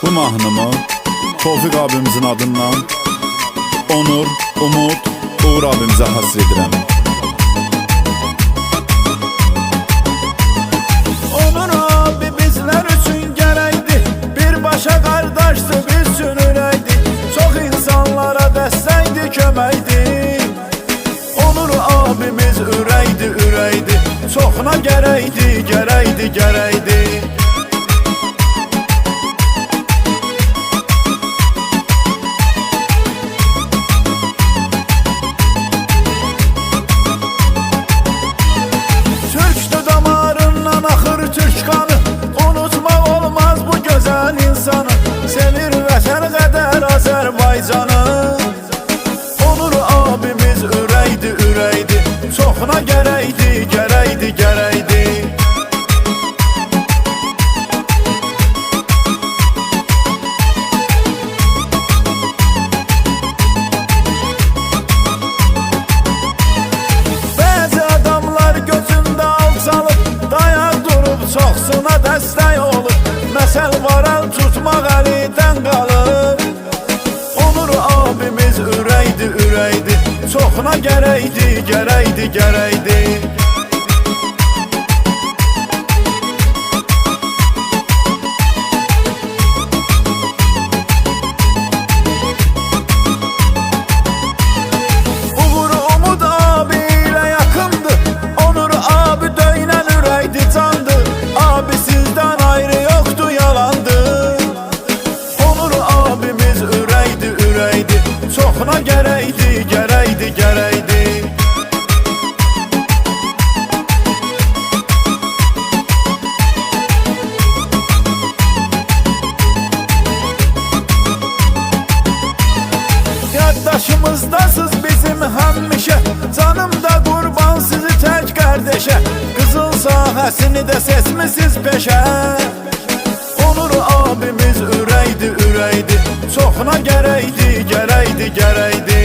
Bu mahnımı Tofiq abimizin adından Onur, Umut, Uğur abimizə həsr edirəm. Onur abi bizler üçün gərəkdi, birbaşa qardaşdı, biz üçün ürəkdi, çox insanlara dəstəkdi, köməkdi. Onur abimiz ürəkdi, ürəkdi, çoxuna gərəkdi, gərəkdi, gərəkdi. Onur abimiz ürəkdi, ürəkdi, çoxuna gərəkdi, gərəkdi, gərəkdi. Bəzi adamlar gözündə alçalıb, dayaq durub, çoxsuna dəstək olub, məsəl var əl tutmaq əlidən qalır. Abimiz ürəkdi, ürəkdi, çoxuna gərəkdi, gərəkdi, gərəkdi. Uğur Umud abi ilə yaxındı, Onur abi döynən ürəkdi, candı, abi sizdən ayrı yoxdu, yalandı. Onur abimiz ürəkdi, ürəkdi, çoxuna gərəkdi, gərəkdi, gərəkdi. Yaddaşımızdasız bizim həmişə, canımda qurban sizi tək qardeşə, qızıl sahəsini də seçmisiniz peşə. Onur abimiz ürəkdi, ürəkdi, çoxuna gərəkdi, gərəkdi, gərəkdi.